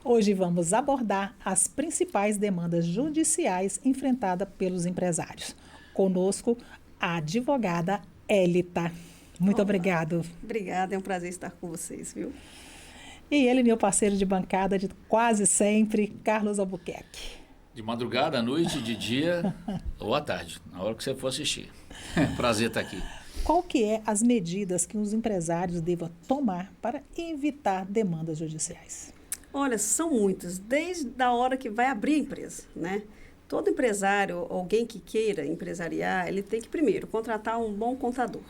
Hoje vamos abordar as principais demandas judiciais enfrentadas pelos empresários. Conosco, a advogada Élita. Muito obrigado. Obrigada, é um prazer estar com vocês, viu? E ele, meu parceiro de bancada de quase sempre, Carlos Albuquerque. De madrugada, à noite, de dia ou à tarde, na hora que você for assistir. Prazer estar aqui. Qual que é as medidas que os empresários devam tomar para evitar demandas judiciais? Olha, são muitas, desde a hora que vai abrir a empresa, né? Todo empresário, alguém que queira empresariar, ele tem que primeiro contratar um bom contador.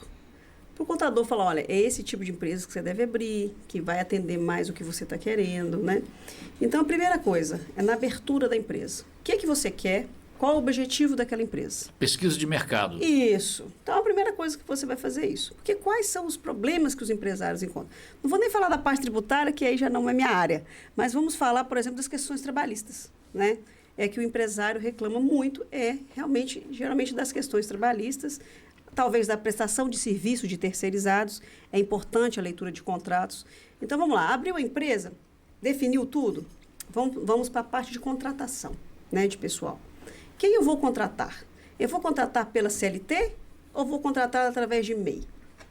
Para o contador falar, olha, é esse tipo de empresa que você deve abrir, que vai atender mais o que você está querendo, né? Então, a primeira coisa é na abertura da empresa. O que é que você quer? Qual o objetivo daquela empresa? Pesquisa de mercado. Isso. Então, a primeira coisa que você vai fazer é isso. Porque quais são os problemas que os empresários encontram? Não vou nem falar da parte tributária, que aí já não é minha área, mas vamos falar, por exemplo, das questões trabalhistas, né? É que o empresário reclama muito, realmente, geralmente das questões trabalhistas, talvez da prestação de serviço de terceirizados, é importante a leitura de contratos. Então, vamos lá, abriu a empresa, definiu tudo, vamos para a parte de contratação, né, de pessoal. Quem eu vou contratar? Eu vou contratar pela CLT ou vou contratar através de MEI?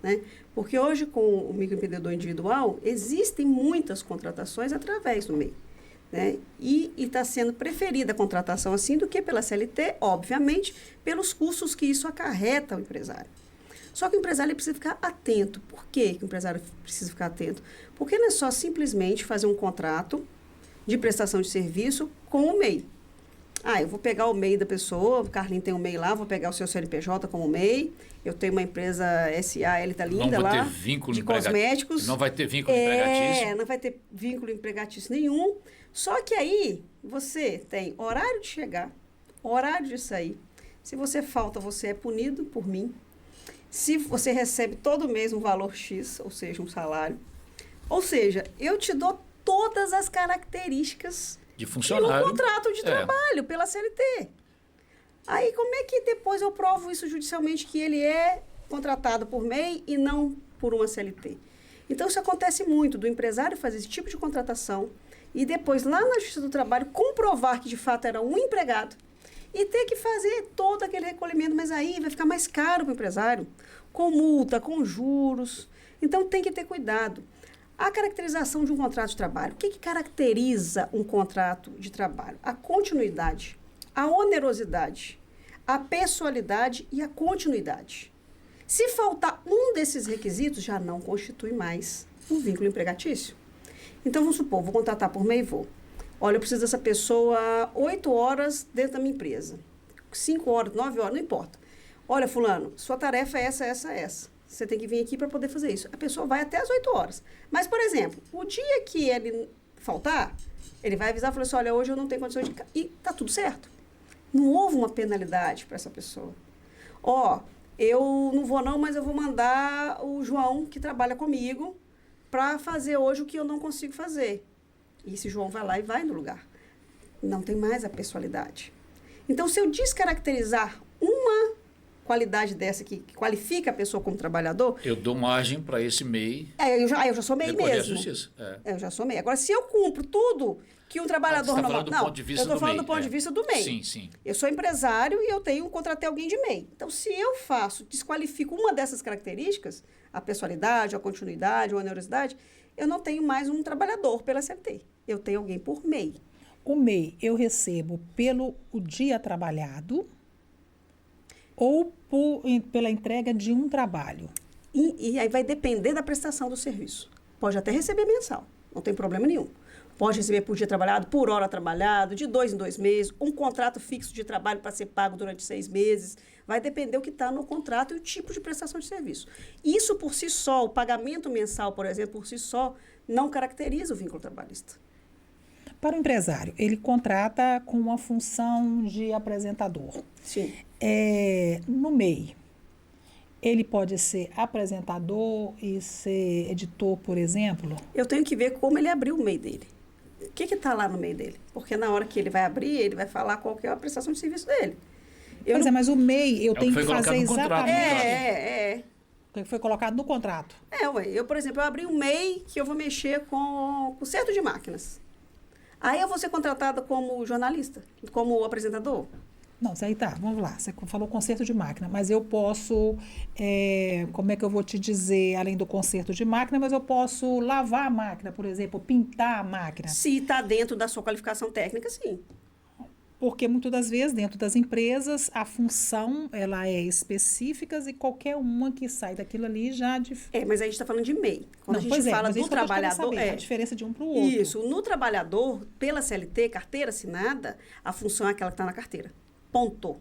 Né? Porque hoje, com o microempreendedor individual, existem muitas contratações através do MEI. Né? E está sendo preferida a contratação assim do que pela CLT, obviamente, pelos custos que isso acarreta ao empresário. Só que o empresário ele precisa ficar atento. Por que o empresário precisa ficar atento? Porque não é só simplesmente fazer um contrato de prestação de serviço com o MEI. Eu vou pegar o MEI da pessoa, o Carlinhos tem um MEI lá, vou pegar o seu CNPJ como MEI, eu tenho uma empresa SA, ele está linda lá, de cosméticos. Não vai ter vínculo empregatício. Não vai ter vínculo empregatício nenhum. Só que aí você tem horário de chegar, horário de sair. Se você falta, você é punido por mim. Se você recebe todo mês um valor X, ou seja, um salário. Ou seja, eu te dou todas as características de funcionário. E um contrato de trabalho pela CLT. Aí, como é que depois eu provo isso judicialmente que ele é contratado por MEI e não por uma CLT? Então, isso acontece muito, do empresário fazer esse tipo de contratação e depois, lá na Justiça do Trabalho, comprovar que, de fato, era um empregado e ter que fazer todo aquele recolhimento. Mas aí vai ficar mais caro para o empresário, com multa, com juros. Então, tem que ter cuidado. A caracterização de um contrato de trabalho. O que caracteriza um contrato de trabalho? A continuidade, a onerosidade, a pessoalidade e a continuidade. Se faltar um desses requisitos, já não constitui mais um vínculo empregatício. Então, vamos supor, vou contratar por MEI, Olha, eu preciso dessa pessoa 8 horas dentro da minha empresa. 5 horas, 9 horas, não importa. Olha, fulano, sua tarefa é essa. Você tem que vir aqui para poder fazer isso. A pessoa vai até as 8 horas. Mas, por exemplo, o dia que ele faltar, ele vai avisar e falar assim, olha, hoje eu não tenho condições de... E tá tudo certo. Não houve uma penalidade para essa pessoa. Eu não vou não, mas eu vou mandar o João, que trabalha comigo, para fazer hoje o que eu não consigo fazer. E esse João vai lá e vai no lugar. Não tem mais a pessoalidade. Então, se eu descaracterizar uma qualidade dessa que qualifica a pessoa como trabalhador... Eu dou margem para esse MEI... eu já sou MEI mesmo. Justiça. Eu já sou MEI. Agora, se eu cumpro tudo que um trabalhador normal... Não, eu estou falando do ponto de vista do MEI. Sim. Eu sou empresário e eu contratei alguém de MEI. Então, se eu desqualifico uma dessas características, a pessoalidade, a continuidade, a onerosidade, eu não tenho mais um trabalhador pela CLT. Eu tenho alguém por MEI. O MEI eu recebo pelo o dia trabalhado... ou pela entrega de um trabalho? E aí vai depender da prestação do serviço. Pode até receber mensal, não tem problema nenhum. Pode receber por dia trabalhado, por hora trabalhado, de 2 em 2 meses, um contrato fixo de trabalho para ser pago durante 6 meses. Vai depender o que está no contrato e o tipo de prestação de serviço. Isso por si só, o pagamento mensal, por exemplo, por si só, não caracteriza o vínculo trabalhista. Para o empresário, ele contrata com uma função de apresentador. Sim. No MEI, ele pode ser apresentador e ser editor, por exemplo? Eu tenho que ver como ele abriu o MEI dele. O que está lá no MEI dele? Porque na hora que ele vai abrir, ele vai falar qual que é a prestação de serviço dele. Mas o MEI, eu tenho que fazer exatamente... que foi colocado no contrato. Eu, por exemplo, eu abri um MEI que eu vou mexer com conserto de máquinas. Aí eu vou ser contratada como jornalista, como apresentador. Não, isso aí tá, vamos lá. Você falou conserto de máquina, mas eu posso, como é que eu vou te dizer, além do conserto de máquina, mas eu posso lavar a máquina, por exemplo, pintar a máquina. Se está dentro da sua qualificação técnica, sim. Porque muitas das vezes, dentro das empresas, a função ela é específica e qualquer uma que sai daquilo ali já... Mas a gente está falando de MEI. Quando Não, a gente pois fala mas do isso que eu tô querendo trabalhador... saber, a diferença de um para o outro. Isso. No trabalhador, pela CLT, carteira assinada, a função é aquela que está na carteira. Ponto.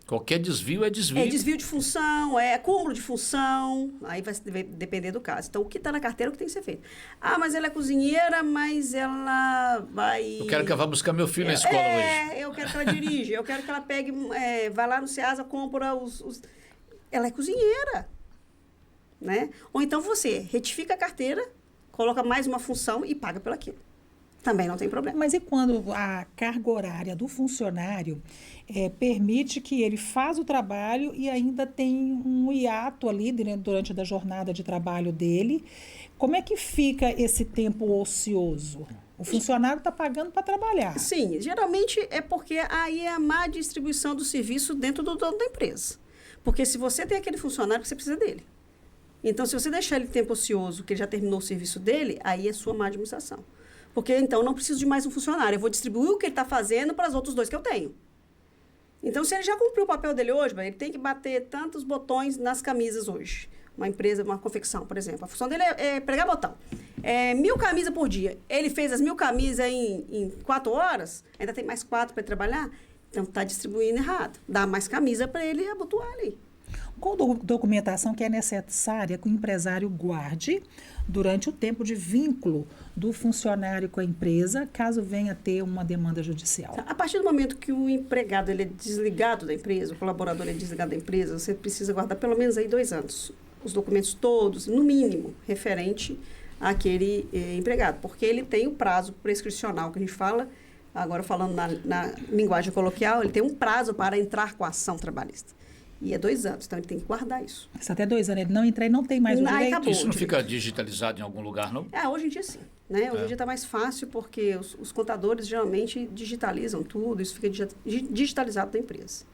Qualquer desvio é desvio. É desvio de função, é acúmulo de função, aí vai depender do caso. Então, o que está na carteira é o que tem que ser feito. Ah, mas ela é cozinheira, mas ela vai... Eu quero que ela vá buscar meu filho na escola hoje. Eu quero que ela dirija, eu quero que ela pegue, vai lá no Ceasa, compra Ela é cozinheira, né? Ou então você retifica a carteira, coloca mais uma função e paga pelo aquilo. Também não tem problema. Mas e quando a carga horária do funcionário permite que ele faz o trabalho e ainda tem um hiato ali durante a jornada de trabalho dele? Como é que fica esse tempo ocioso? O funcionário está pagando para trabalhar. Sim, geralmente é porque aí é a má distribuição do serviço dentro do dono da empresa. Porque se você tem aquele funcionário, você precisa dele. Então, se você deixar ele tempo ocioso, que ele já terminou o serviço dele, aí é sua má administração. Porque, então, não preciso de mais um funcionário. Eu vou distribuir o que ele está fazendo para os outros 2 que eu tenho. Então, se ele já cumpriu o papel dele hoje, ele tem que bater tantos botões nas camisas hoje. Uma empresa, uma confecção, por exemplo. A função dele é pregar botão. 1.000 camisas por dia. Ele fez as 1.000 camisas em 4 horas, ainda tem mais 4 para trabalhar. Então, está distribuindo errado. Dá mais camisa para ele abotoar ali. Qual documentação que é necessária que o empresário guarde durante o tempo de vínculo do funcionário com a empresa, caso venha a ter uma demanda judicial? A partir do momento que o empregado ele é desligado da empresa, o colaborador é desligado da empresa, você precisa guardar pelo menos aí 2 anos. Os documentos todos, no mínimo, referente àquele empregado. Porque ele tem o prazo prescricional que a gente fala, agora falando na linguagem coloquial, ele tem um prazo para entrar com a ação trabalhista. E é 2 anos, então ele tem que guardar isso. Se até 2 anos ele não entrar e não tem mais o direito. Acabou, isso não fica digitalizado em algum lugar, não? Hoje em dia sim. Né? Hoje em dia está mais fácil porque os contadores geralmente digitalizam tudo, isso fica digitalizado da empresa.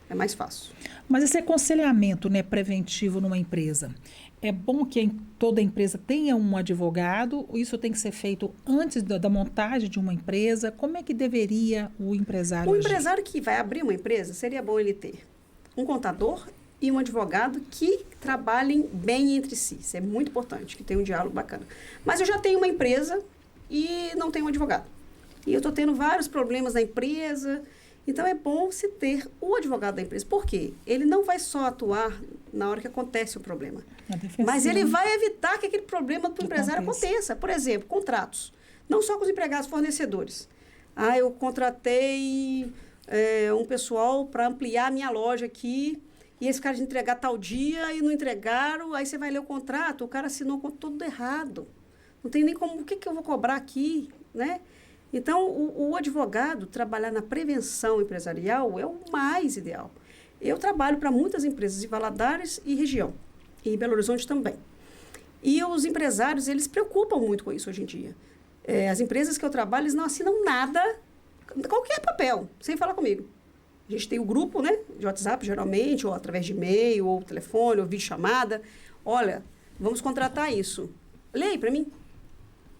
É mais fácil. Mas esse aconselhamento, né, preventivo numa empresa, é bom que toda empresa tenha um advogado? Isso tem que ser feito antes da montagem de uma empresa? Como é que deveria o empresário agir? Empresário que vai abrir uma empresa, seria bom ele ter um contador e um advogado que trabalhem bem entre si. Isso é muito importante, que tenha um diálogo bacana. Mas eu já tenho uma empresa e não tenho um advogado. E eu estou tendo vários problemas na empresa. Então, é bom se ter o advogado da empresa. Por quê? Ele não vai só atuar na hora que acontece o problema. Mas ele vai evitar que aquele problema do empresário aconteça. Por exemplo, contratos. Não só com os empregados, fornecedores. Eu contratei um pessoal para ampliar a minha loja aqui, e esse cara de entregar tal dia e não entregaram, aí você vai ler o contrato, o cara assinou com tudo errado. Não tem nem como, o que eu vou cobrar aqui, né? Então, o advogado trabalhar na prevenção empresarial é o mais ideal. Eu trabalho para muitas empresas em Valadares e região, e em Belo Horizonte também. E os empresários, eles se preocupam muito com isso hoje em dia. As empresas que eu trabalho, eles não assinam nada, qualquer papel, sem falar comigo. A gente tem o grupo, né, de WhatsApp, geralmente, ou através de e-mail, ou telefone, ou videochamada. Olha, vamos contratar isso. Leia para mim.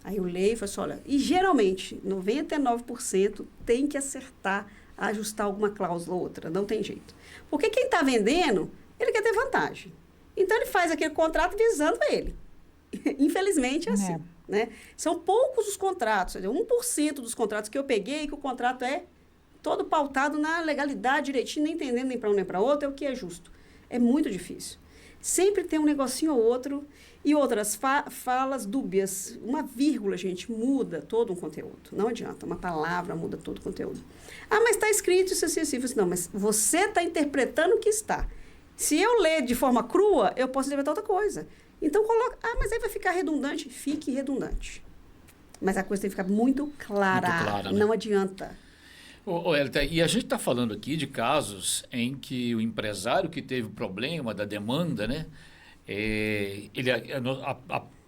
Aí eu leio e falo assim, olha, e geralmente, 99% tem que acertar, ajustar alguma cláusula ou outra, não tem jeito. Porque quem está vendendo, ele quer ter vantagem. Então, ele faz aquele contrato visando ele. Infelizmente, é assim. Né? São poucos os contratos, 1% dos contratos que eu peguei, que o contrato é todo pautado na legalidade, direitinho, nem entendendo nem para um nem para outro, é o que é justo. É muito difícil. Sempre tem um negocinho ou outro, e outras falas dúbias. Uma vírgula, gente, muda todo um conteúdo. Não adianta, uma palavra muda todo o conteúdo. Mas está escrito isso assim, assim. Não, mas você está interpretando o que está. Se eu ler de forma crua, eu posso interpretar outra coisa. Então, coloca... mas aí vai ficar redundante. Fique redundante. Mas a coisa tem que ficar muito clara. Muito clara, né? Não adianta. Elita, e a gente está falando aqui de casos em que o empresário que teve o problema da demanda, né?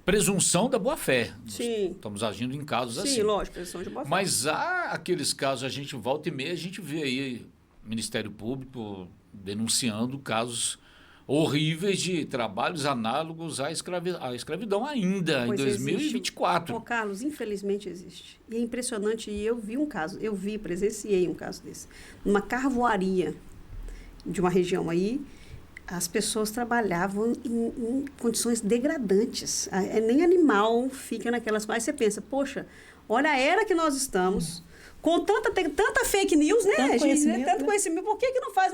presunção da boa-fé. Sim. Estamos agindo em casos assim. Sim, lógico, presunção de boa-fé. Mas há aqueles casos, a gente volta e meia, a gente vê aí o Ministério Público denunciando casos horríveis de trabalhos análogos à escravidão ainda, Pois em 2024. Ô, Carlos, infelizmente existe. E é impressionante, e eu vi um caso, presenciei um caso desse. Numa carvoaria de uma região aí, as pessoas trabalhavam em condições degradantes. Nem animal fica naquelas coisas. Aí você pensa, poxa, olha a era que nós estamos, com tanta fake news, né? Tanto conhecimento, Tanto conhecimento. Por que não faz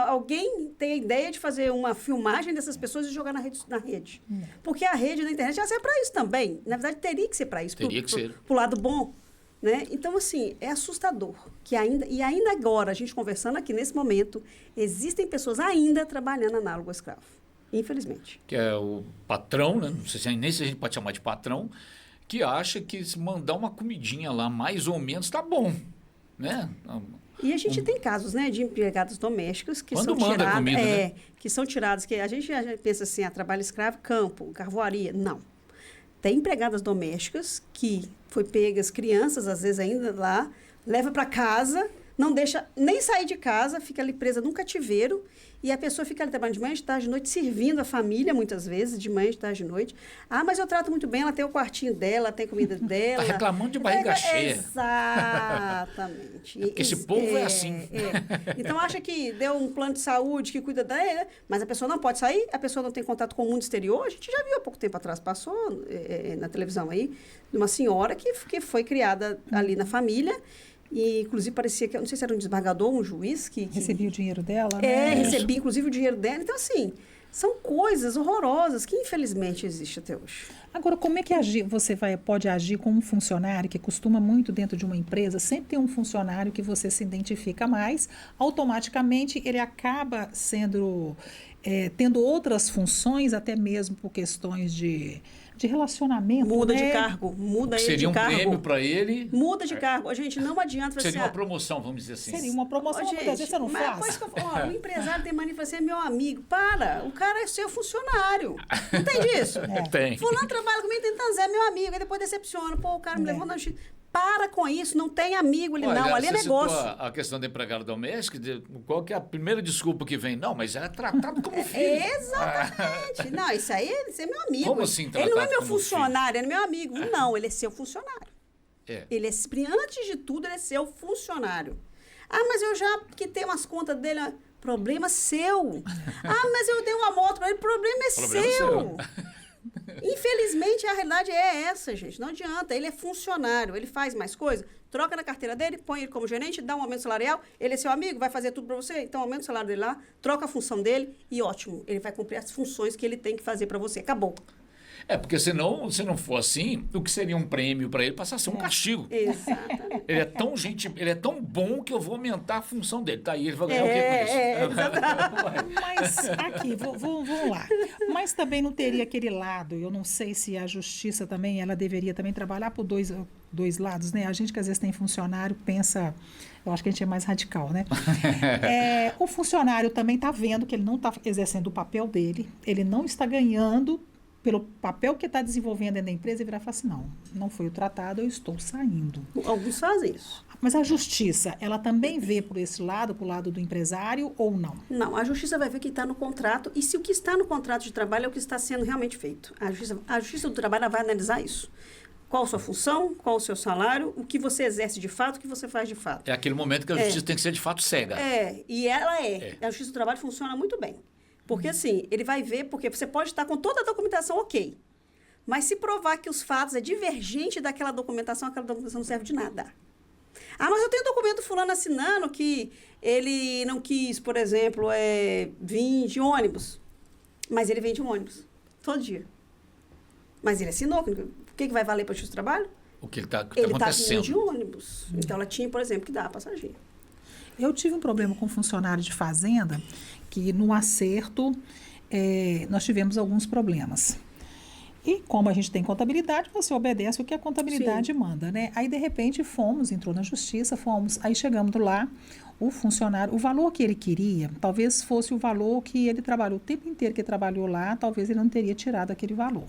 alguém ter a ideia de fazer uma filmagem dessas pessoas e jogar na rede? Porque a rede da internet já serve para isso também. Na verdade, teria que ser para isso. Teria que ser. Pro lado bom. Né? Então, assim, é assustador que ainda agora, a gente conversando aqui nesse momento, existem pessoas ainda trabalhando análogo ao escravo, infelizmente. Que é o patrão, né? Não sei nem se a gente pode chamar de patrão, que acha que se mandar uma comidinha lá, mais ou menos, tá bom, né? E a gente tem casos, né, de empregados domésticos que Quando são manda tirados, comida, né? que são tirados, que a gente pensa assim, trabalho escravo, campo, carvoaria. Não. Tem empregadas domésticas que foi pegas, crianças, às vezes ainda lá, leva para casa, não deixa nem sair de casa, fica ali presa num cativeiro, e a pessoa fica ali trabalhando de manhã, de tarde, de noite, servindo a família, muitas vezes, de manhã, de tarde, de noite. Ah, mas eu trato muito bem, ela tem o quartinho dela, tem a comida dela. Tá reclamando de barriga cheia. Exatamente. Porque esse povo é assim. Então, acha que deu um plano de saúde que cuida dela, mas a pessoa não pode sair, a pessoa não tem contato com o mundo exterior. A gente já viu há pouco tempo atrás, passou na televisão aí, de uma senhora que foi criada ali na família. E, inclusive, parecia que, eu não sei se era um desembargador, um juiz que Recebia o dinheiro dela, né? recebia, inclusive, o dinheiro dela. Então, assim, são coisas horrorosas que, infelizmente, existem até hoje. Agora, como é que você pode agir com um funcionário que costuma muito dentro de uma empresa? Sempre tem um funcionário que você se identifica mais, automaticamente ele acaba tendo outras funções, até mesmo por questões de relacionamento. Muda né? de cargo, muda ele de Seria um cargo. prêmio para ele. Muda de cargo. Gente, não adianta Seria uma promoção, vamos dizer assim. Seria uma promoção, muitas vezes você não faz. Mas, o empresário tem mania de falar assim, é meu amigo. Para, o cara é seu funcionário. Não tem disso? Tem. Fulano trabalha comigo, tem tantos, é meu amigo. Aí depois decepciona. Pô, o cara me levou na justiça. Para com isso, não tem amigo ali, Olha, não. Ali é você citou negócio. a questão da empregada doméstica, qual que é a primeira desculpa que vem? Não, mas ela é tratado como filho. Exatamente. Não, isso aí é meu amigo. Como assim Ele não é tratado meu como funcionário, ele é meu amigo. Não, ele é seu funcionário. É. Ele antes de tudo, ele é seu funcionário. Ah, mas eu já quitei umas contas dele. Problema seu. Ah, mas eu dei uma moto para ele. Problema é seu. Infelizmente, a realidade é essa, gente. Não adianta. Ele é funcionário, ele faz mais coisa. Troca na carteira dele, põe ele como gerente, dá um aumento salarial. Ele é seu amigo, vai fazer tudo para você. Então, aumenta o salário dele lá, troca a função dele e ótimo. Ele vai cumprir as funções que ele tem que fazer para você. Acabou. Porque senão, se não for assim, o que seria um prêmio para ele passa a ser um castigo. Exatamente. Ele é tão bom que eu vou aumentar a função dele. Tá aí, ele vai ganhar o quê com isso? Exatamente. Mas aqui, vamos lá. Mas também não teria aquele lado, eu não sei se a justiça também, ela deveria também trabalhar por dois lados, né? A gente que às vezes tem funcionário pensa, eu acho que a gente é mais radical, né? O funcionário também está vendo que ele não está exercendo o papel dele, ele não está ganhando pelo papel que está desenvolvendo dentro da empresa e virar e falar assim, não foi o tratado, eu estou saindo. Alguns fazem isso. Mas a justiça, ela também vê por esse lado, por lado do empresário ou não? Não, a justiça vai ver o que está no contrato e se o que está no contrato de trabalho é o que está sendo realmente feito. A justiça do trabalho ela vai analisar isso. Qual a sua função, qual o seu salário, o que você exerce de fato, o que você faz de fato. É aquele momento que a justiça tem que ser de fato cega. E ela é. A justiça do trabalho funciona muito bem. Porque, assim, ele vai ver, porque você pode estar com toda a documentação ok. Mas se provar que os fatos é divergente daquela documentação, aquela documentação não serve de nada. Ah, mas eu tenho documento fulano assinando que ele não quis, por exemplo, vir de ônibus. Mas ele vem de ônibus, todo dia. Mas ele assinou, o que vai valer para o justiça do trabalho? O que está Ele está acontecendo. vindo de ônibus. Então, ela tinha, por exemplo, que dar a passageira. Eu tive um problema com um funcionário de fazenda, que no acerto nós tivemos alguns problemas. E como a gente tem contabilidade, você obedece o que a contabilidade manda, né? Aí, de repente, entrou na justiça, aí chegamos lá, o funcionário, o valor que ele queria, talvez fosse o valor que ele trabalhou o tempo inteiro que ele trabalhou lá, talvez ele não teria tirado aquele valor.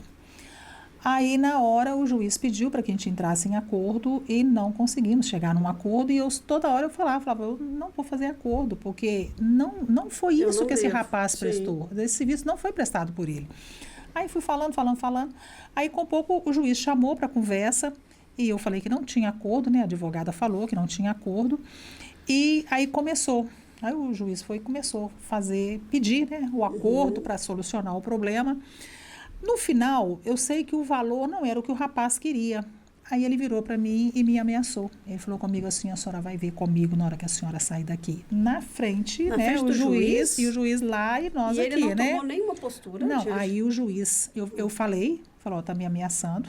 Aí, na hora, o juiz pediu para que a gente entrasse em acordo e não conseguimos chegar num acordo. E toda hora eu falava, eu não vou fazer acordo, porque não foi Eu isso não que esse devo, rapaz sim. prestou. Esse serviço não foi prestado por ele. Aí fui falando. Aí, com pouco, o juiz chamou para conversa e eu falei que não tinha acordo, né? A advogada falou que não tinha acordo. E aí começou. Aí o juiz começou a pedir, né, o acordo para solucionar o problema. No final, eu sei que o valor não era o que o rapaz queria. Aí ele virou para mim e me ameaçou. Ele falou comigo assim, a senhora vai ver comigo na hora que a senhora sair daqui. Na frente, Na né, frente o do juiz juiz? e o juiz lá e nós E aqui, ele não né? tomou nenhuma postura? Não, diante- aí o juiz, eu falou, tá me ameaçando.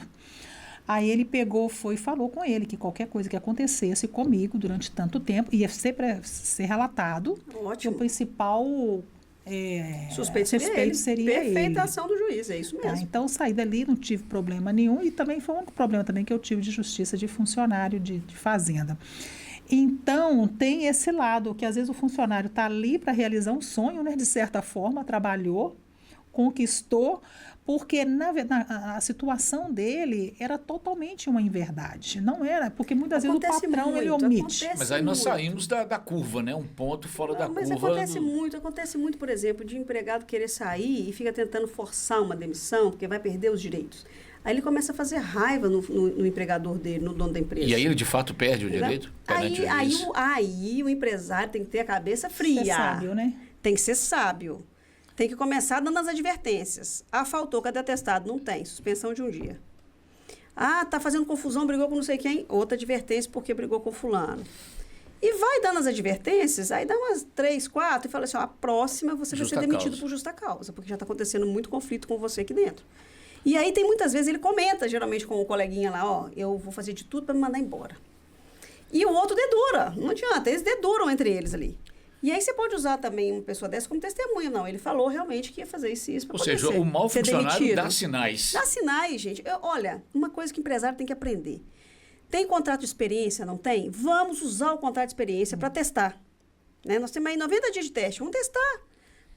Aí ele foi e falou com ele que qualquer coisa que acontecesse comigo durante tanto tempo ia ser relatado. Que o Ótimo. principal Suspeito seria ele. Perfeita ação do juiz, é isso Tá, mesmo. então, saí dali, não tive problema nenhum. E também foi um problema também que eu tive de justiça de funcionário de fazenda. Então, tem esse lado, que às vezes o funcionário está ali para realizar um sonho, né? De certa forma, trabalhou, conquistou, porque a situação dele era totalmente uma inverdade. Não era, porque muitas vezes o Acontece patrão ele muito, omite. acontece Mas aí nós muito. saímos da curva, né? Um ponto fora da Mas curva. acontece muito, por exemplo, de empregado querer sair e fica tentando forçar uma demissão, porque vai perder os direitos. Aí ele começa a fazer raiva no empregador dele, no dono da empresa. E aí ele de fato perde o direito? Perante o juiz. Aí o empresário tem que ter a cabeça fria. Você sabe, né? Tem que ser sábio. Tem que começar dando as advertências. Ah, faltou, cadê atestado? Não tem, suspensão de um dia. Ah, tá fazendo confusão, brigou com não sei quem. Outra advertência porque brigou com fulano. E vai dando as advertências, aí dá umas 3, 4 e fala assim, ó, a próxima você vai ser Justa demitido causa. por justa causa, porque já está acontecendo muito conflito com você aqui dentro. E aí tem muitas vezes, ele comenta, geralmente com o coleguinha lá, ó, eu vou fazer de tudo para me mandar embora. E o outro dedura, não adianta, eles deduram entre eles ali. E aí você pode usar também uma pessoa dessa como testemunha. Não, ele falou realmente que ia fazer isso para Ou acontecer. seja, o mau ser funcionário demitido. dá sinais. Dá sinais, gente. Olha, uma coisa que o empresário tem que aprender. Tem contrato de experiência, não tem? Vamos usar o contrato de experiência para testar. Né? Nós temos aí 90 dias de teste, vamos testar.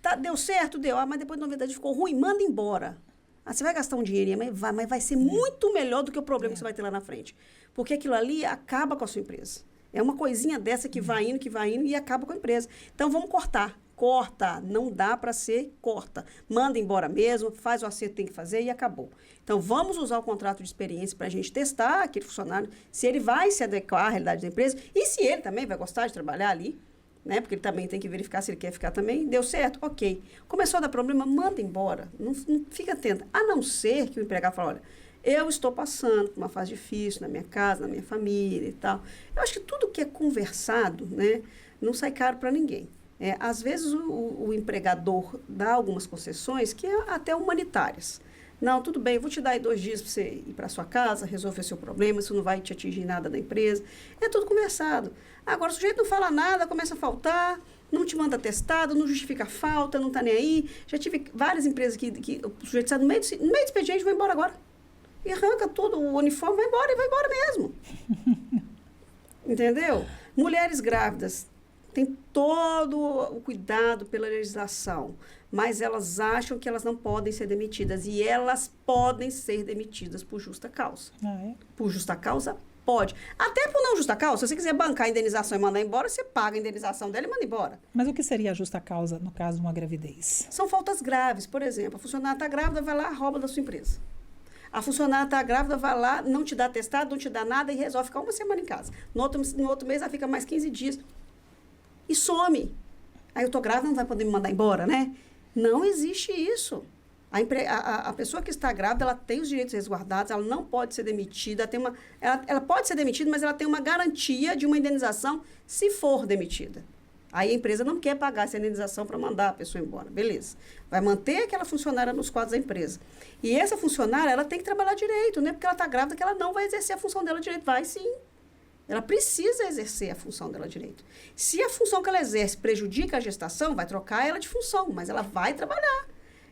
Tá, deu certo? Deu. Ah, mas depois de 90 dias ficou ruim, manda embora. Ah, você vai gastar um dinheirinho, mas vai ser muito melhor do que o problema que você vai ter lá na frente. Porque aquilo ali acaba com a sua empresa. É uma coisinha dessa que vai indo e acaba com a empresa. Então, vamos cortar. Corta. Não dá para ser, corta. Manda embora mesmo, faz o acerto que tem que fazer e acabou. Então, vamos usar o contrato de experiência para a gente testar aquele funcionário, se ele vai se adequar à realidade da empresa e se ele também vai gostar de trabalhar ali, né? Porque ele também tem que verificar se ele quer ficar também. Deu certo? Ok. Começou a dar problema, manda embora. Não fica atento. A não ser que o empregado fale, olha, eu estou passando por uma fase difícil na minha casa, na minha família e tal. Eu acho que tudo que é conversado, né, não sai caro para ninguém. Às vezes o empregador dá algumas concessões que é até humanitárias. Não, tudo bem, eu vou te dar aí 2 dias para você ir para sua casa, resolver seu problema, isso não vai te atingir nada da empresa. É tudo conversado. Agora, o sujeito não fala nada, começa a faltar, não te manda atestado, não justifica a falta, não está nem aí. Já tive várias empresas que o sujeito sai no meio do expediente e vai embora agora. E arranca todo o uniforme, vai embora mesmo. Entendeu? Mulheres grávidas têm todo o cuidado pela legislação, mas elas acham que elas não podem ser demitidas. E elas podem ser demitidas por justa causa. Ah, é? Por justa causa, pode. Até por não justa causa, se você quiser bancar a indenização e mandar embora, você paga a indenização dela e manda embora. Mas o que seria a justa causa no caso de uma gravidez? São faltas graves. Por exemplo, a funcionária está grávida, vai lá, rouba da sua empresa. A funcionária está grávida, vai lá, não te dá atestado, não te dá nada e resolve ficar uma semana em casa. No outro mês, ela fica mais 15 dias e some. Aí eu estou grávida, não vai poder me mandar embora, né? Não existe isso. A pessoa que está grávida, ela tem os direitos resguardados, ela não pode ser demitida, ela pode ser demitida, mas ela tem uma garantia de uma indenização se for demitida. Aí a empresa não quer pagar essa indenização para mandar a pessoa embora. Beleza. Vai manter aquela funcionária nos quadros da empresa. E essa funcionária, ela tem que trabalhar direito, não é porque ela está grávida que ela não vai exercer a função dela direito. Vai sim. Ela precisa exercer a função dela direito. Se a função que ela exerce prejudica a gestação, vai trocar ela de função, mas ela vai trabalhar.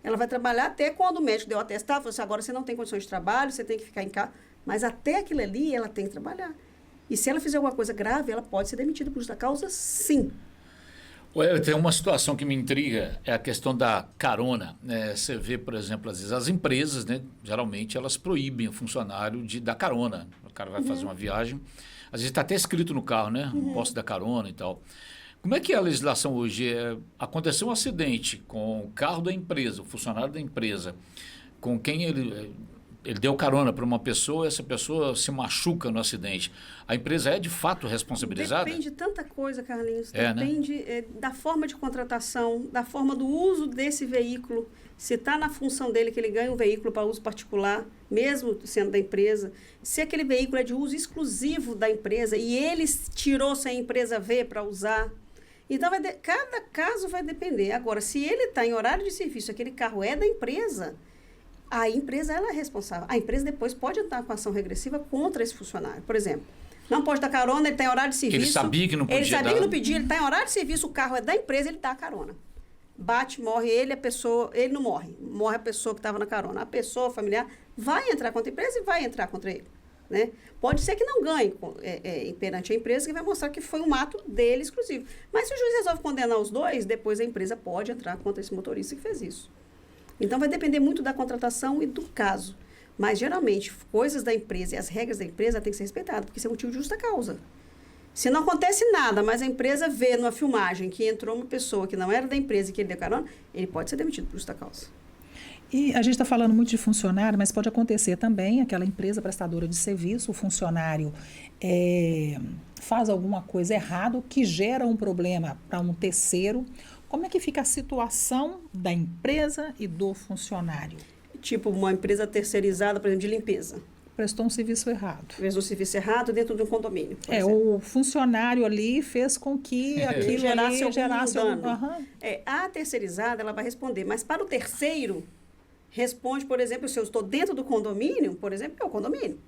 Ela vai trabalhar até quando o médico deu o atestado, falou assim, agora você não tem condições de trabalho, você tem que ficar em casa. Mas até aquilo ali, ela tem que trabalhar. E se ela fizer alguma coisa grave, ela pode ser demitida por justa causa, sim. Olha, tem uma situação que me intriga, é a questão da carona. Né? Você vê, por exemplo, às vezes as empresas, né, geralmente elas proíbem o funcionário de dar carona. O cara vai fazer uma viagem, às vezes está até escrito no carro, né? Não posso dar carona e tal. Como é que é a legislação hoje? Aconteceu um acidente com o carro da empresa, o funcionário da empresa, com quem ele deu carona para uma pessoa, essa pessoa se machuca no acidente. A empresa é de fato responsabilizada? Depende de tanta coisa, Carlinhos. Né? Depende da forma de contratação, da forma do uso desse veículo. Se está na função dele que ele ganha um veículo para uso particular, mesmo sendo da empresa. Se aquele veículo é de uso exclusivo da empresa e ele tirou sem a empresa ver para usar. Então, cada caso vai depender. Agora, se ele está em horário de serviço, aquele carro é da empresa, a empresa ela é responsável. A empresa depois pode entrar com ação regressiva contra esse funcionário. Por exemplo, não pode dar carona, ele está em horário de serviço. Ele sabia que não podia dar. Ele sabia que não podia, ele está em horário de serviço, o carro é da empresa, ele dá a carona. Bate, morre ele, a pessoa... Ele não morre. Morre a pessoa que estava na carona. A pessoa, familiar, vai entrar contra a empresa e vai entrar contra ele. Né? Pode ser que não ganhe perante a empresa, que vai mostrar que foi um ato dele exclusivo. Mas se o juiz resolve condenar os dois, depois a empresa pode entrar contra esse motorista que fez isso. Então, vai depender muito da contratação e do caso. Mas, geralmente, coisas da empresa e as regras da empresa têm que ser respeitadas, porque isso é motivo de justa causa. Se não acontece nada, mas a empresa vê numa filmagem que entrou uma pessoa que não era da empresa e que ele deu carona, ele pode ser demitido por justa causa. E a gente está falando muito de funcionário, mas pode acontecer também aquela empresa prestadora de serviço, o funcionário faz alguma coisa errada que gera um problema para um terceiro. Como é que fica a situação da empresa e do funcionário? Tipo uma empresa terceirizada, por exemplo, de limpeza. Prestou um serviço errado. Fez um serviço errado dentro de um condomínio. O funcionário ali fez com que aquilo gerasse algum dano. Uhum. A terceirizada, ela vai responder, mas para o terceiro, responde, por exemplo, se eu estou dentro do condomínio, por exemplo, é o condomínio.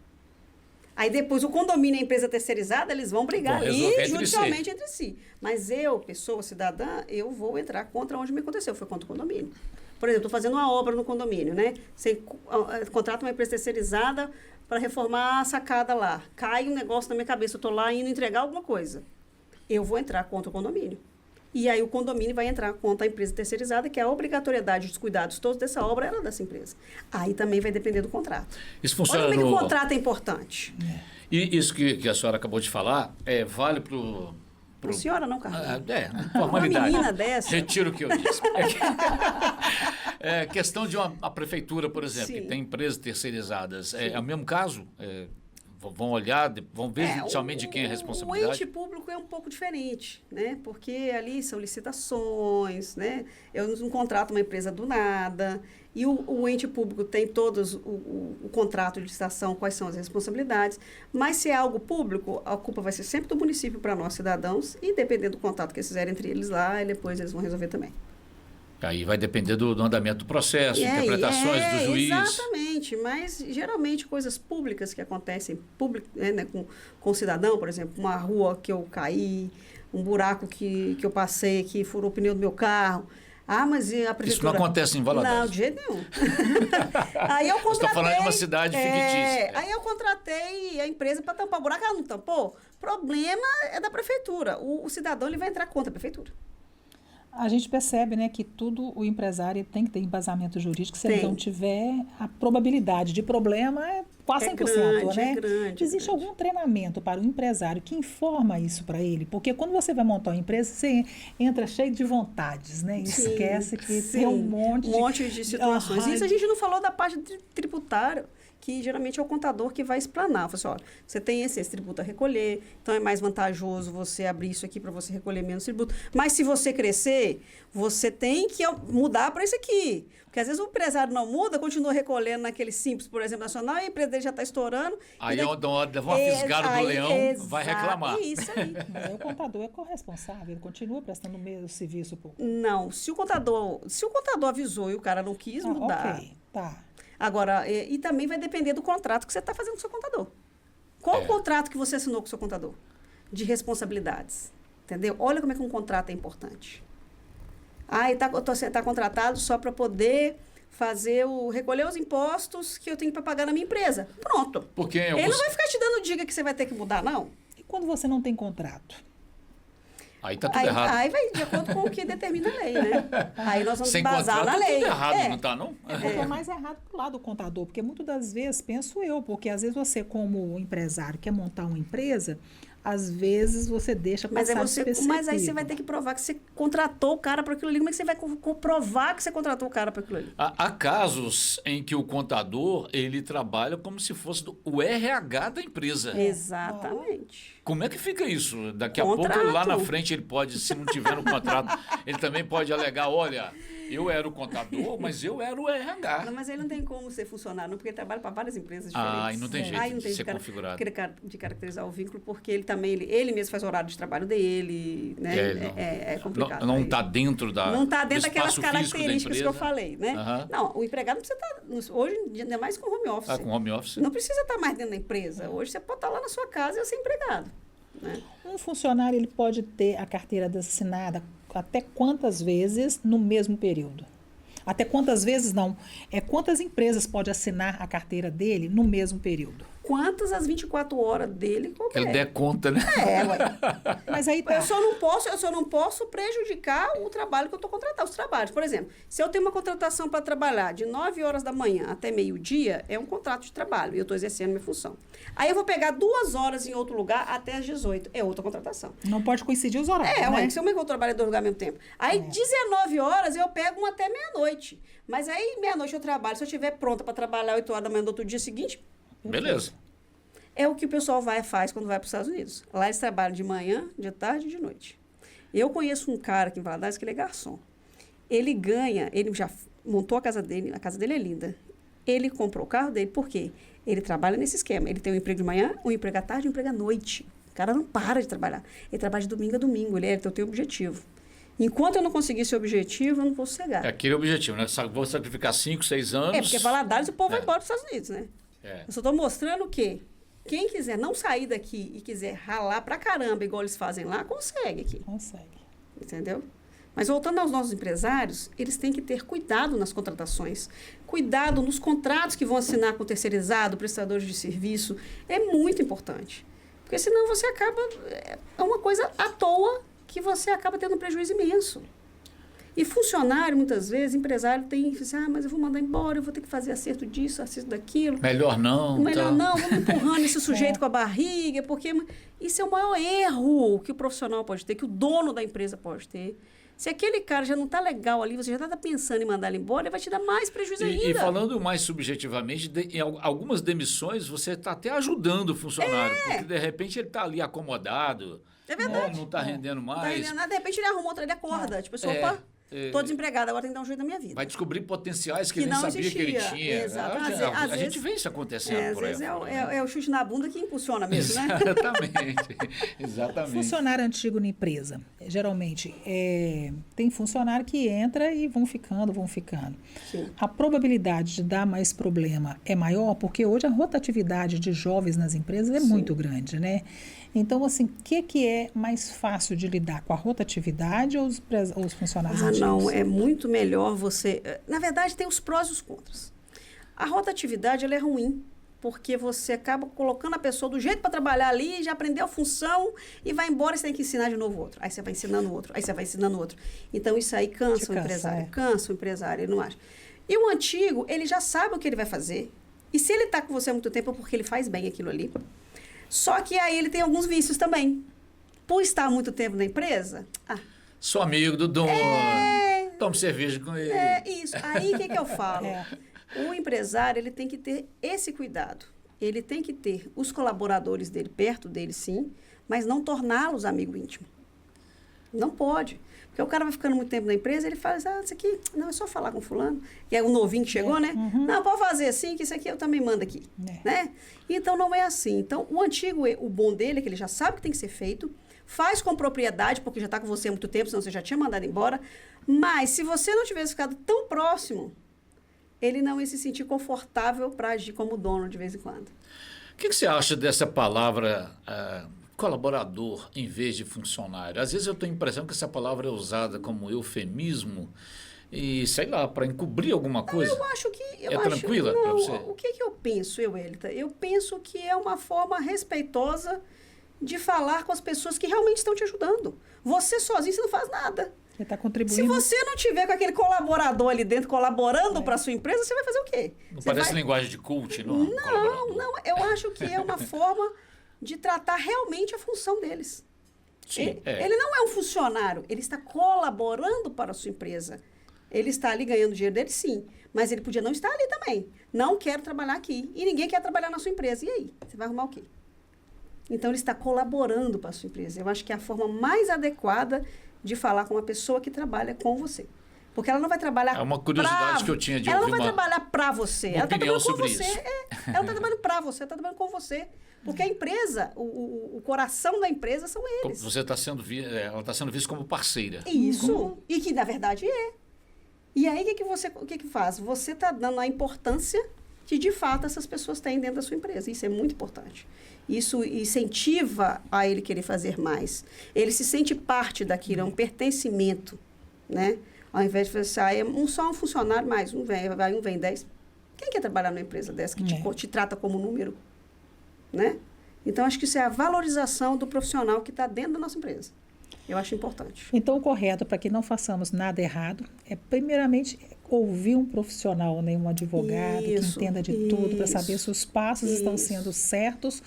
Aí depois o condomínio e a empresa terceirizada, eles vão brigar ali judicialmente entre si. Mas eu, pessoa cidadã, eu vou entrar contra onde me aconteceu, foi contra o condomínio. Por exemplo, estou fazendo uma obra no condomínio, né? Você contrata uma empresa terceirizada para reformar a sacada lá. Cai um negócio na minha cabeça, eu estou lá indo entregar alguma coisa. Eu vou entrar contra o condomínio. E aí o condomínio vai entrar contra a empresa terceirizada, que é a obrigatoriedade dos cuidados todos dessa obra era dessa empresa. Aí também vai depender do contrato. Isso funciona. Olha como é que o contrato é importante. E isso que a senhora acabou de falar, vale para o... Não, senhora não, Carlos. Formalidade. Uma menina dessa. Retiro o que eu disse. Questão de a prefeitura, por exemplo, Sim. que tem empresas terceirizadas. É o mesmo caso? Vão olhar, vão ver judicialmente de quem é a responsabilidade? O ente público é um pouco diferente, né? Porque ali são licitações, né? Eu não contrato uma empresa do nada. E o ente público tem todos o contrato de licitação, quais são as responsabilidades. Mas se é algo público, a culpa vai ser sempre do município para nós, cidadãos, e dependendo do contato que eles fizerem entre eles lá, e depois eles vão resolver também. Aí vai depender do andamento do processo, interpretações do juiz. Exatamente, mas geralmente coisas públicas que acontecem com o cidadão, por exemplo, uma rua que eu caí, um buraco que eu passei, que furou o pneu do meu carro. Mas e a prefeitura... Isso não acontece em Valadares? Não, de jeito nenhum. Aí eu contratei... Você está falando de uma cidade fictícia. Aí eu contratei a empresa para tampar o buraco, ela não tampou. O problema é da prefeitura. O cidadão ele vai entrar contra a prefeitura. A gente percebe, né, que tudo o empresário tem que ter embasamento jurídico. Se ele não tiver, a probabilidade de problema é quase 100%, grande, né? É grande, Existe algum treinamento para o empresário que informa isso para ele? Porque quando você vai montar uma empresa, você entra cheio de vontades, né? E esquece que tem um monte de situações. Isso a gente não falou da parte tributária, que geralmente é o contador que vai explanar. Fala assim, olha, você tem esse tributo a recolher, então é mais vantajoso você abrir isso aqui para você recolher menos tributo. Mas se você crescer, você tem que mudar para isso aqui. Porque às vezes o empresário não muda, continua recolhendo naquele Simples, por exemplo, nacional, e a empresa dele já está estourando. Aí é onde leva uma fisgada do leão, vai reclamar. Isso aí. O contador é corresponsável, ele continua prestando o mesmo serviço. Não, se o contador avisou e o cara não quis mudar... Ok, tá. Agora, e também vai depender do contrato que você está fazendo com o seu contador. Qual o contrato que você assinou com o seu contador? De responsabilidades. Entendeu? Olha como é que um contrato é importante. Você está contratado só para poder recolher os impostos que eu tenho para pagar na minha empresa. Pronto. Ele não vai ficar te dando dica que você vai ter que mudar, não. E quando você não tem contrato? Aí está tudo errado. Aí vai de acordo com o que determina a lei, né? Aí nós vamos Sem embasar contrato, na lei. tudo errado, não está, não? É mais errado do lado do contador, porque muitas das vezes, penso eu, porque às vezes você, como empresário, quer montar uma empresa, às vezes você deixa passar mas aí você vai ter que provar que você contratou o cara para aquilo ali. Como é que você vai comprovar que você contratou o cara para aquilo ali? Há casos em que o contador, ele trabalha como se fosse o RH da empresa. Exatamente. Como é que fica isso? Daqui a Contrato. pouco, lá na frente, ele pode, se não tiver no contrato, ele também pode alegar, olha, eu era o contador, mas eu era o RH. Não, mas ele não tem como ser funcionário, não, porque ele trabalha para várias empresas diferentes. Ah, e não tem jeito Aí não tem de ser configurado. de caracterizar o vínculo, porque ele também, ele mesmo faz o horário de trabalo dele, né? É complicado. Não está dentro da Não está dentro do daquelas espaço físico da características que eu empresa. falei, né? Aham. Não, o empregado não precisa estar, hoje em dia, ainda mais com home office. Com home office. Não precisa estar mais dentro da empresa. Hoje você pode estar lá na sua casa e ser empregado. Né? Um funcionário ele pode ter a carteira assinada até quantas vezes no mesmo período? Até quantas vezes não? Quantas empresas pode assinar a carteira dele no mesmo período? Quantas as 24 horas dele Que ele der conta, né? Ué. Mas aí tá. Eu só não posso prejudicar o trabalho que eu estou contratando. Os trabalhos, por exemplo, se eu tenho uma contratação para trabalhar de 9 horas da manhã até meio-dia, é um contrato de trabalho e eu estou exercendo minha função. Aí eu vou pegar 2 horas em outro lugar até às 18, é outra contratação. Não pode coincidir os horários, né? Ué, se eu vou trabalhar em 2 lugares ao mesmo tempo. Aí 19 horas eu pego um até meia-noite. Mas aí meia-noite eu trabalho. Se eu estiver pronta para trabalhar 8 horas da manhã do outro dia seguinte, Beleza. é o que o pessoal faz quando vai para os Estados Unidos. Lá eles trabalham de manhã, de tarde e de noite. Eu conheço um cara aqui em Valadares que ele é garçom. Ele já montou a casa dele é linda. Ele comprou o carro dele, por quê? Ele trabalha nesse esquema. Ele tem um emprego de manhã, um emprego à tarde e um emprego à noite. O cara não para de trabalhar. Ele trabalha de domingo a domingo, então tem um objetivo. Enquanto eu não conseguir esse objetivo, eu não vou sossegar. É aquele objetivo, né? Vou sacrificar 5, 6 anos. Porque Valadares o povo vai embora para os Estados Unidos, né? É. Eu só estou mostrando que quem quiser não sair daqui e quiser ralar pra caramba, igual eles fazem lá, consegue aqui. Consegue. Entendeu? Mas voltando aos nossos empresários, eles têm que ter cuidado nas contratações, cuidado nos contratos que vão assinar com o terceirizado, prestadores de serviço. É muito importante. Porque senão você acaba... É uma coisa à toa que você acaba tendo um prejuízo imenso. E funcionário, muitas vezes, empresário tem assim, mas eu vou mandar embora, eu vou ter que fazer acerto disso, acerto daquilo. Melhor não. Vamos empurrando esse sujeito com a barriga, porque isso é o maior erro que o profissional pode ter, que o dono da empresa pode ter. Se aquele cara já não está legal ali, você já está pensando em mandar ele embora, ele vai te dar mais prejuízo ainda. E falando mais subjetivamente, em algumas demissões você está até ajudando o funcionário, porque de repente ele está ali acomodado, é verdade. Não está rendendo mais. Não está rendendo nada, de repente ele arruma outra, ele acorda, tipo assim, opa, estou desempregado, agora tem que dar um jeito na minha vida. Vai descobrir potenciais que ele nem não sabia que ele existia. tinha. Exato. A gente vê isso acontecendo por aí. Às vezes é o chute na bunda que impulsiona mesmo, né? Exatamente. Funcionário antigo na empresa, geralmente, tem funcionário que entra e vão ficando. Sim. A probabilidade de dar mais problema é maior porque hoje a rotatividade de jovens nas empresas é muito grande, né? Então, assim, o que é mais fácil de lidar, com a rotatividade ou os funcionários antigos? Não, é muito melhor você... Na verdade, tem os prós e os contras. A rotatividade, ela é ruim, porque você acaba colocando a pessoa do jeito para trabalhar ali, já aprendeu a função e vai embora e você tem que ensinar de novo outro. Aí você vai ensinando outro, aí você vai ensinando outro. Então, isso aí cansa o empresário. Cansa o empresário, ele não acha. E o antigo, ele já sabe o que ele vai fazer. E se ele está com você há muito tempo, é porque ele faz bem aquilo ali. Só que aí ele tem alguns vícios também. Por estar há muito tempo na empresa... Sou amigo do dono, tomo cerveja com ele. É isso. Aí o que eu falo? O empresário, ele tem que ter esse cuidado. Ele tem que ter os colaboradores dele perto dele, sim, mas não torná-los amigo íntimo. Não pode. Porque o cara vai ficando muito tempo na empresa, ele fala assim, isso aqui, não, é só falar com fulano, que é o novinho que chegou, né? Uhum. Não, pode fazer assim, que isso aqui eu também mando aqui, né? Então, não é assim. Então, o antigo, o bom dele é que ele já sabe o que tem que ser feito, faz com propriedade, porque já está com você há muito tempo, senão você já tinha mandado embora, mas se você não tivesse ficado tão próximo, ele não ia se sentir confortável para agir como dono de vez em quando. O que você acha dessa palavra colaborador em vez de funcionário? Às vezes eu tenho a impressão que essa palavra é usada como eufemismo e, sei lá, para encobrir alguma coisa. Eu acho que... tranquila para você? O que eu penso, Elita? Eu penso que é uma forma respeitosa de falar com as pessoas que realmente estão te ajudando. Você sozinho, você não faz nada. Você está contribuindo. Se você não tiver com aquele colaborador ali dentro colaborando para a sua empresa, você vai fazer o quê? Não Você parece vai... linguagem de coach, não? Não. Eu acho que é uma forma de tratar realmente a função deles. Sim, ele não é um funcionário, ele está colaborando para a sua empresa. Ele está ali ganhando dinheiro dele, sim. Mas ele podia não estar ali também. Não quero trabalhar aqui. E ninguém quer trabalhar na sua empresa. E aí? Você vai arrumar o quê? Então, ele está colaborando para a sua empresa. Eu acho que é a forma mais adequada de falar com uma pessoa que trabalha com você. Porque ela não vai trabalhar... É uma curiosidade que eu tinha de ouvir. Ela não vai trabalhar para você. Ela está trabalhando com você. Isso. Ela está trabalhando para você, ela está trabalhando com você. Porque a empresa, o coração da empresa são eles. Você está ela está sendo vista como parceira. Isso. E que, na verdade, é. E aí, o que faz? Você está dando a importância que, de fato, essas pessoas têm dentro da sua empresa. Isso é muito importante. Isso incentiva a ele querer fazer mais. Ele se sente parte daquilo, é um pertencimento, né? Ao invés de você, só um funcionário, mais um vem 10. Quem quer trabalhar numa empresa dessa que te trata como número? Né? Então, acho que isso é a valorização do profissional que está dentro da nossa empresa. Eu acho importante. Então, o correto para que não façamos nada errado é, primeiramente, ouvir um profissional, né, um advogado que entenda de tudo, para saber se os passos estão sendo certos,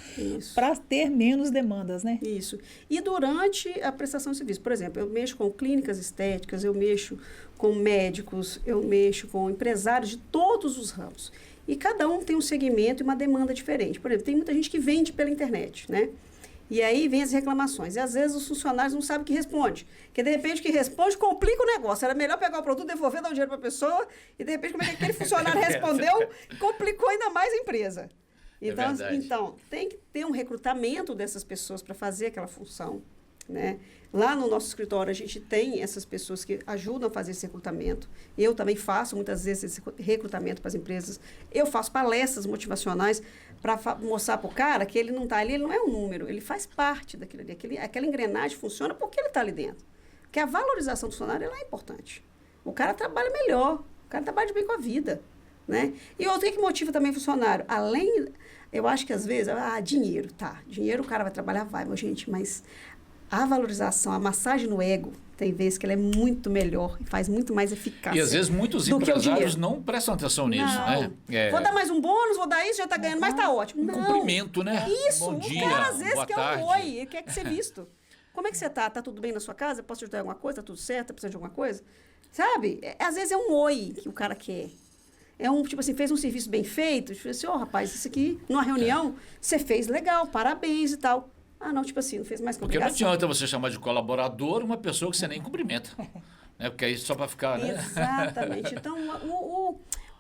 para ter menos demandas, né? Isso. E durante a prestação de serviço, por exemplo, eu mexo com clínicas estéticas, eu mexo com médicos, eu mexo com empresários de todos os ramos. E cada um tem um segmento e uma demanda diferente. Por exemplo, tem muita gente que vende pela internet, né? E aí vem as reclamações. E às vezes os funcionários não sabem o que responde. Porque de repente o que responde complica o negócio. Era melhor pegar o produto, devolver, dar o dinheiro para a pessoa. E de repente como é que aquele funcionário respondeu, complicou ainda mais a empresa. Então, tem que ter um recrutamento dessas pessoas para fazer aquela função, né? Lá no nosso escritório, a gente tem essas pessoas que ajudam a fazer esse recrutamento. Eu também faço, muitas vezes, esse recrutamento para as empresas. Eu faço palestras motivacionais para mostrar para o cara que ele não está ali, ele não é um número, ele faz parte daquilo ali. Aquela engrenagem funciona porque ele está ali dentro. Porque a valorização do funcionário ela é importante. O cara trabalha melhor, o cara trabalha bem com a vida, né? E outro que motiva também o funcionário, além... Eu acho que às vezes, dinheiro, tá. Dinheiro o cara vai trabalhar, mas gente, mas... A valorização, a massagem no ego, tem vezes que ela é muito melhor e faz muito mais eficácia. E às vezes muitos empresários não prestam atenção nisso, né? Vou dar mais um bônus, vou dar isso, já está ganhando, mas está ótimo. Um cumprimento, né? Isso, bom dia, o cara às vezes boa quer tarde. um oi, ele quer ser visto. Como é que você está? Está tudo bem na sua casa? Posso te ajudar em alguma coisa? Está tudo certo? Está precisando de alguma coisa? Sabe? Às vezes é um oi que o cara quer. É tipo assim, fez um serviço bem feito, tipo assim, rapaz, isso aqui, numa reunião, você fez legal, parabéns e tal. Não, tipo assim, não fez mais Porque não adianta você chamar de colaborador uma pessoa que você nem cumprimenta. Né? Porque aí só para ficar... Né? Exatamente. Então,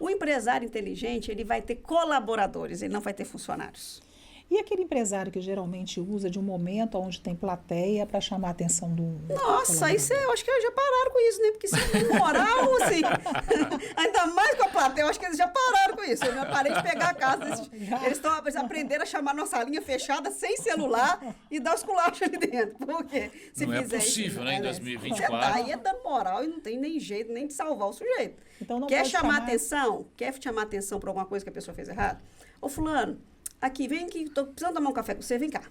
o empresário inteligente, ele vai ter colaboradores, ele não vai ter funcionários. E aquele empresário que geralmente usa de um momento onde tem plateia para chamar a atenção do... Nossa, isso eu acho que já pararam com isso, né? Porque isso é moral, assim. Ainda mais com a plateia, eu acho que eles já pararam com isso. Eu já parei de pegar a casa. Eles aprenderam a chamar nossa linha fechada sem celular e dar os culachos ali dentro. Porque se não fizer é possível, isso, né? Em 2024. Aí é dando moral e não tem nem jeito nem de salvar o sujeito. Então, não quer pode chamar atenção? Quer chamar atenção para alguma coisa que a pessoa fez errado? Ô, fulano, aqui, vem aqui, estou precisando tomar um café com você, vem cá.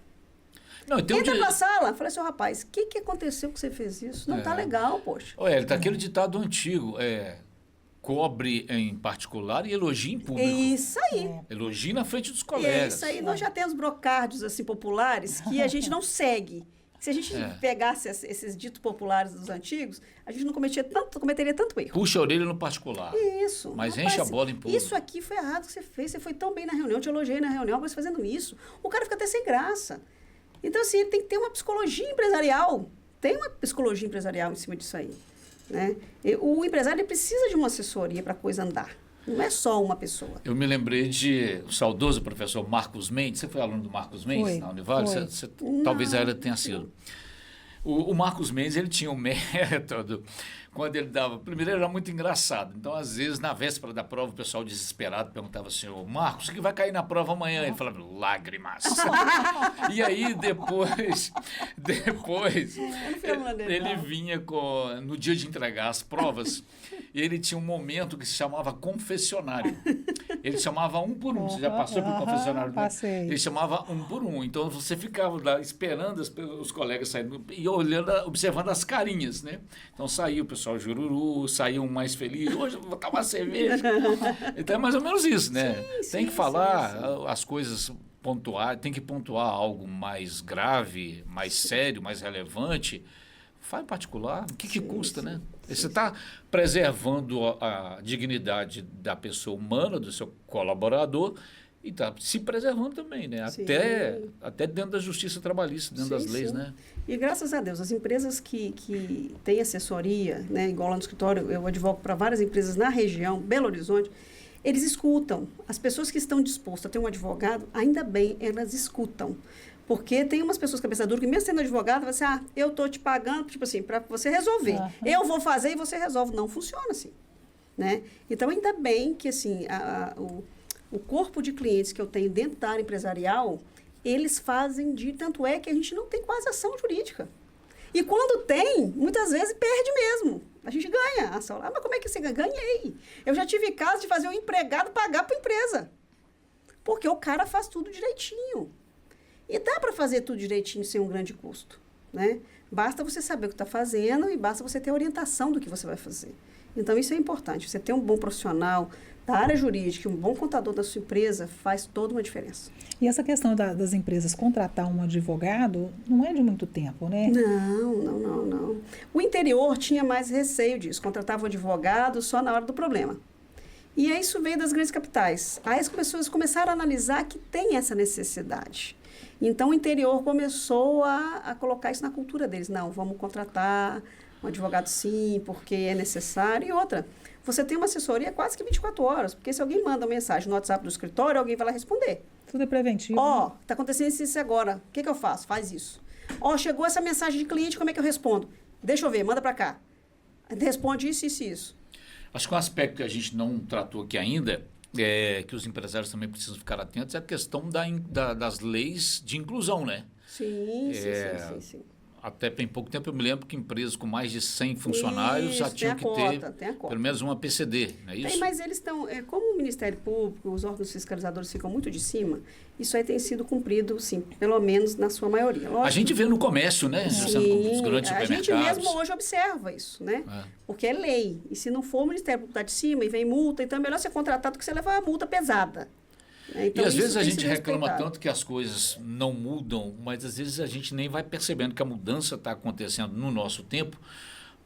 Não, então entra pra sala. Falei assim, rapaz, o que aconteceu que você fez isso? Não tá legal, poxa. Olha, tá aquele ditado antigo, cobre em particular e elogie em público. É isso aí. Elogie na frente dos colegas. É isso aí. Nós já temos brocádios assim, populares que a gente não segue. Se a gente pegasse esses ditos populares dos antigos, a gente não cometeria tanto erro. Puxa a orelha no particular. Isso. Mas rapaz, enche a bola em público. Isso aqui foi errado que você fez. Você foi tão bem na reunião, eu te elogiei na reunião, mas fazendo isso. O cara fica até sem graça. Então, assim, ele tem que ter uma psicologia empresarial. Tem uma psicologia empresarial em cima disso aí. Né? O empresário ele precisa de uma assessoria para a coisa andar. Não é só uma pessoa. Eu me lembrei de o saudoso professor Marcos Mendes. Você foi aluno do Marcos Mendes na Univale? Você talvez ela tenha sido. O Marcos Mendes, ele tinha um método, quando ele dava... Primeiro, ele era muito engraçado. Então, às vezes, na véspera da prova, o pessoal desesperado perguntava assim, Marcos, o que vai cair na prova amanhã? Ele falava, lágrimas. E aí, depois ele vinha no dia de entregar as provas, e ele tinha um momento que se chamava confessionário. ele chamava um por um. Você já passou pelo confessionário? Né? Passei. Ele chamava um por um. Então você ficava lá esperando os colegas saindo e olhando, observando as carinhas, né? Então saía o pessoal jururu, saía um mais feliz, hoje eu vou tomar cerveja. Então é mais ou menos isso, né? Tem que falar as coisas, pontuar, tem que pontuar algo mais grave, mais sério, mais relevante. Faz em particular, o que custa, né? Você está preservando a dignidade da pessoa humana, do seu colaborador, e está se preservando também, né? Até dentro da justiça trabalhista, dentro das leis, né? E graças a Deus, as empresas que têm assessoria, né? Igual lá no escritório, eu advogo para várias empresas na região, Belo Horizonte, eles escutam. As pessoas que estão dispostas a ter um advogado, ainda bem, elas escutam. Porque tem umas pessoas cabeça dura que mesmo sendo advogado, vai ser, eu estou te pagando, tipo assim, para você resolver. Eu vou fazer e você resolve. Não funciona assim, né? Então, ainda bem que, assim, o corpo de clientes que eu tenho dentro da área empresarial, eles fazem tanto é que a gente não tem quase ação jurídica. E quando tem, muitas vezes perde mesmo. A gente ganha a ação. Mas como é que você ganha? Ganhei. Eu já tive caso de fazer o empregado pagar para a empresa. Porque o cara faz tudo direitinho. E dá para fazer tudo direitinho sem um grande custo, né? Basta você saber o que está fazendo e basta você ter orientação do que você vai fazer. Então, isso é importante. Você ter um bom profissional da área jurídica, um bom contador da sua empresa, faz toda uma diferença. E essa questão das empresas contratar um advogado não é de muito tempo, né? Não. O interior tinha mais receio disso. Contratava um advogado só na hora do problema. E aí isso veio das grandes capitais. Aí as pessoas começaram a analisar que tem essa necessidade. Então, o interior começou a colocar isso na cultura deles. Não, vamos contratar um advogado sim, porque é necessário. E outra, você tem uma assessoria quase que 24 horas, porque se alguém manda uma mensagem no WhatsApp do escritório, alguém vai lá responder. Tudo é preventivo. Está acontecendo isso agora. O que eu faço? Faz isso. Chegou essa mensagem de cliente, como é que eu respondo? Deixa eu ver, manda para cá. Responde isso, isso e isso. Acho que um aspecto que a gente não tratou aqui ainda, que os empresários também precisam ficar atentos, é a questão das leis de inclusão, né? Sim. Até bem pouco tempo eu me lembro que empresas com mais de 100 funcionários já tinham que ter pelo menos uma PCD, não é isso? Tem, mas eles estão, como o Ministério Público, os órgãos fiscalizadores ficam muito de cima, isso aí tem sido cumprido, sim, pelo menos na sua maioria. Lógico, a gente vê no comércio, né? Os grandes supermercados. A gente mesmo hoje observa isso, né? Porque é lei. E se não for o Ministério Público está de cima e vem multa, então é melhor ser contratado do que você levar uma multa pesada. Então, e às vezes a gente reclama tanto que as coisas não mudam, mas às vezes a gente nem vai percebendo que a mudança está acontecendo no nosso tempo,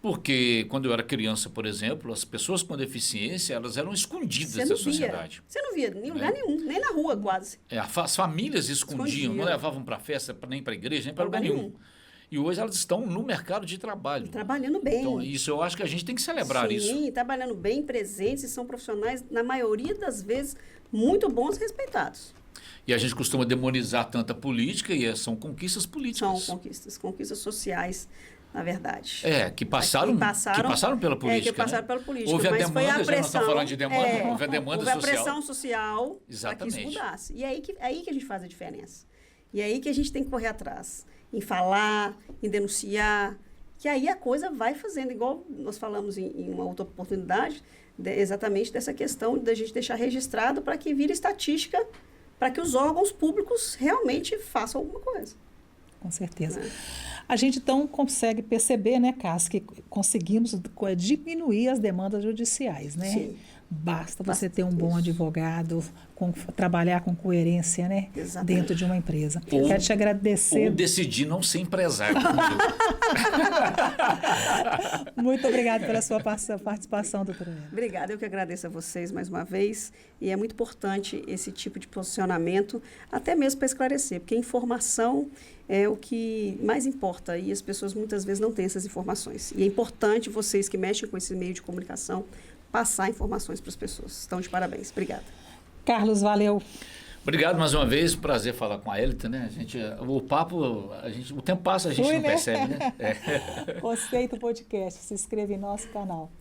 porque quando eu era criança, por exemplo, as pessoas com deficiência, elas eram escondidas da sociedade. Você não via em lugar nenhum, nem na rua quase. As famílias escondiam, não levavam para festa, nem para a igreja, nem para lugar nenhum. E hoje elas estão no mercado de trabalho. Trabalhando bem. Então, isso eu acho que a gente tem que celebrar isso. Sim, trabalhando bem, presentes, e são profissionais, na maioria das vezes, muito bons e respeitados. E a gente costuma demonizar tanta política e são conquistas políticas. São conquistas sociais, na verdade. Que passaram pela política. Que passaram pela política. Houve a mas demanda, foi a pressão, já não estamos falando de demanda, houve a demanda social. Houve a pressão social para que isso mudasse. E é aí que a gente faz a diferença. E é aí que a gente tem que correr atrás. Em falar, em denunciar, que aí a coisa vai fazendo, igual nós falamos em uma outra oportunidade, exatamente dessa questão da gente deixar registrado para que vire estatística, para que os órgãos públicos realmente façam alguma coisa. Com certeza. A gente então consegue perceber, né, Cássia, que conseguimos diminuir as demandas judiciais, né? Sim. Basta você ter um bom advogado, trabalhar com coerência, né? Exatamente. Dentro de uma empresa. Quero te agradecer. Ou decidir não ser empresário. Muito obrigada pela sua participação, doutora. Obrigada, eu que agradeço a vocês mais uma vez. E é muito importante esse tipo de posicionamento, até mesmo para esclarecer, porque a informação é o que mais importa e as pessoas muitas vezes não têm essas informações. E é importante vocês que mexem com esse meio de comunicação passar informações para as pessoas. Estão de parabéns. Obrigada. Carlos, valeu. Obrigado mais uma vez, prazer falar com a Elita, né? O tempo passa, a gente não percebe, né? Gostei do podcast, se inscreva em nosso canal.